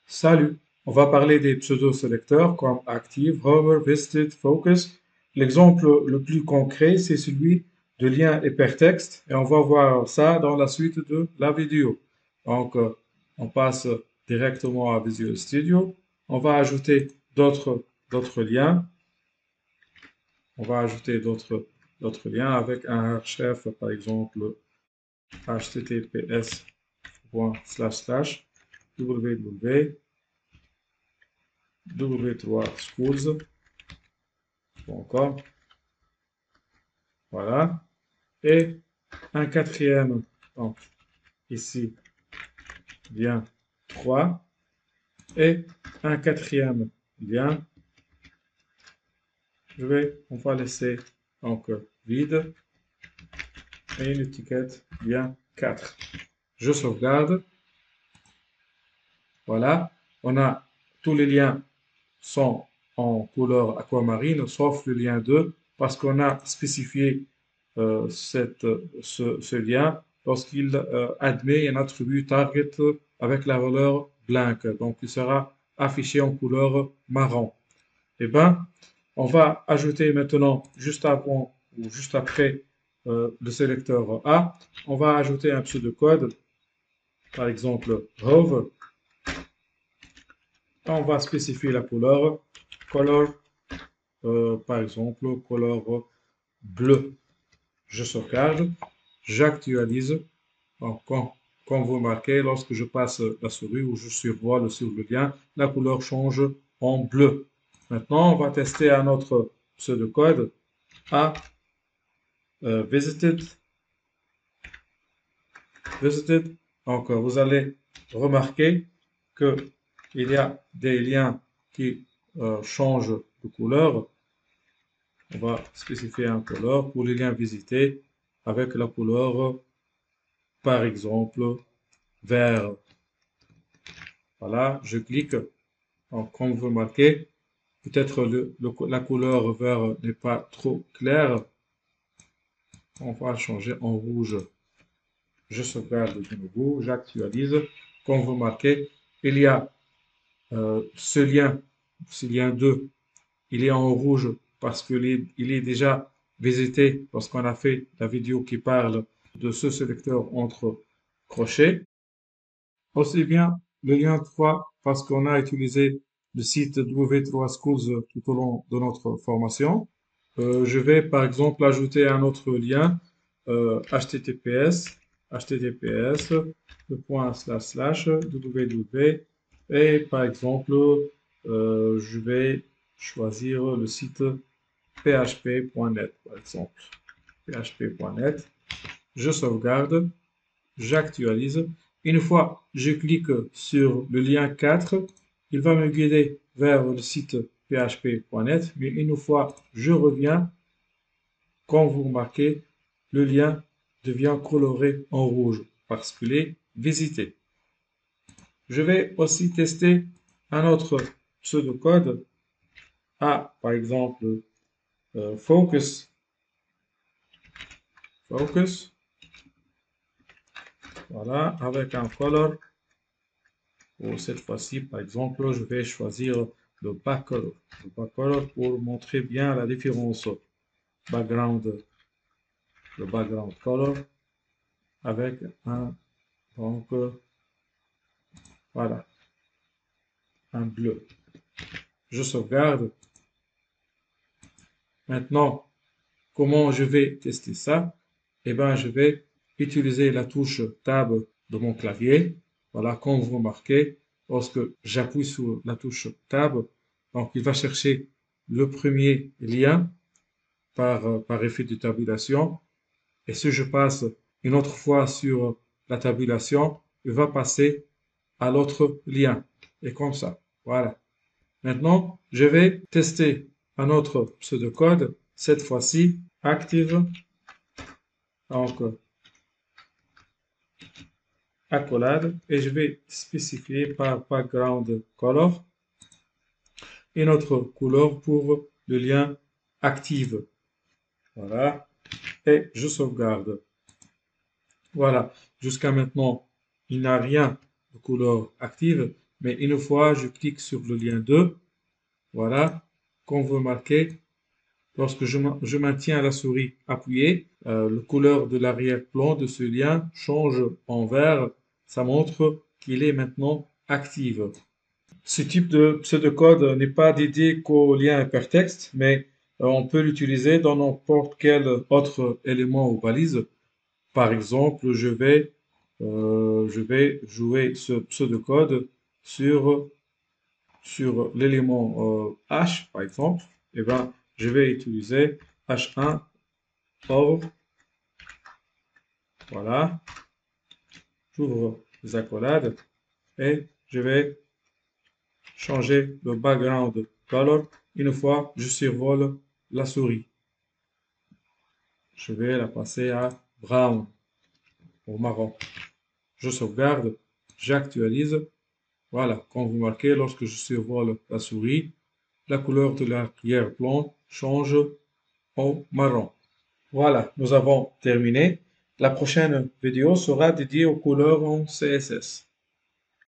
Salut, on va parler des pseudo-sélecteurs comme Active, Hover, Visited, Focus. L'exemple le plus concret, c'est celui de lien hypertexte et on va voir ça dans la suite de la vidéo. Donc, on passe directement à Visual Studio. On va ajouter d'autres liens. On va ajouter d'autres liens avec un chef, par exemple, https://w3schools.com. Voilà. Et un quatrième, donc ici, lien 3. Et un quatrième lien, on va laisser donc vide et une étiquette lien 4. Je sauvegarde. Voilà. On a tous les liens sont en couleur aquamarine, sauf le lien 2, parce qu'on a spécifié ce lien lorsqu'il admet un attribut target avec la valeur blank. Donc, il sera affiché en couleur marron. Eh bien, on va ajouter maintenant, juste avant ou juste après le sélecteur A, on va ajouter un pseudocode, par exemple hover. On va spécifier la couleur, color, par exemple, couleur bleu. Je sauvegarde, j'actualise. Donc, comme vous remarquez, lorsque je passe la souris ou je survole sur le lien, la couleur change en bleu. Maintenant, on va tester un autre pseudocode à visited. Donc, vous allez remarquer qu'il y a des liens qui changent de couleur. On va spécifier un couleur pour les liens visités avec la couleur, par exemple, vert. Voilà, je clique. Donc, comme vous remarquez, peut-être la couleur vert n'est pas trop claire. On va changer en rouge. Je sauvegarde de nouveau, j'actualise. Comme vous remarquez, il y a ce lien 2, il est en rouge parce qu'il est déjà visité lorsqu'on a fait la vidéo qui parle de ce sélecteur entre crochets. Aussi bien le lien 3 parce qu'on a utilisé le site W3 Schools tout au long de notre formation. Je vais par exemple ajouter un autre lien https www et par exemple je vais choisir le site php.net par exemple php.net. Je sauvegarde, j'actualise. Une fois je clique sur le lien 4, il va me guider vers le site php.net, mais une fois je reviens, comme vous remarquez, le lien devient coloré en rouge parce qu'il est visité. Je vais aussi tester un autre pseudocode à, par exemple, focus. Voilà, avec un color. Pour cette fois-ci, par exemple, je vais choisir le backcolor. Le backcolor pour montrer bien la différence background, le background color avec un, donc, voilà, un bleu. Je sauvegarde. Maintenant, comment je vais tester ça? Eh bien, je vais utiliser la touche Tab de mon clavier. Voilà, comme vous remarquez, lorsque j'appuie sur la touche Tab, donc il va chercher le premier lien par effet de tabulation. Et si je passe une autre fois sur la tabulation, il va passer à l'autre lien. Et comme ça. Voilà. Maintenant, je vais tester un autre pseudocode, cette fois-ci active, donc accolade, et je vais spécifier par background color une autre couleur pour le lien active. Voilà, et je sauvegarde. Voilà, jusqu'à maintenant, il n'y a rien de couleur active, Mais une fois je clique sur le lien 2, voilà, comme vous remarquez, lorsque je maintiens la souris appuyée, la couleur de l'arrière-plan de ce lien change en vert. Ça montre qu'il est maintenant actif. Ce type de pseudocode n'est pas dédié qu'au lien hypertexte, mais on peut l'utiliser dans n'importe quel autre élément ou balise. Par exemple, je vais jouer ce pseudocode sur l'élément H, par exemple. Et ben, je vais utiliser H1 or, voilà, j'ouvre les accolades et je vais changer le background color une fois je survole la souris. Je vais la passer à brown, au marron. Je sauvegarde, j'actualise. Voilà, comme vous remarquez, lorsque je survole la souris, la couleur de l'arrière-plan change en marron. Voilà, nous avons terminé. La prochaine vidéo sera dédiée aux couleurs en CSS.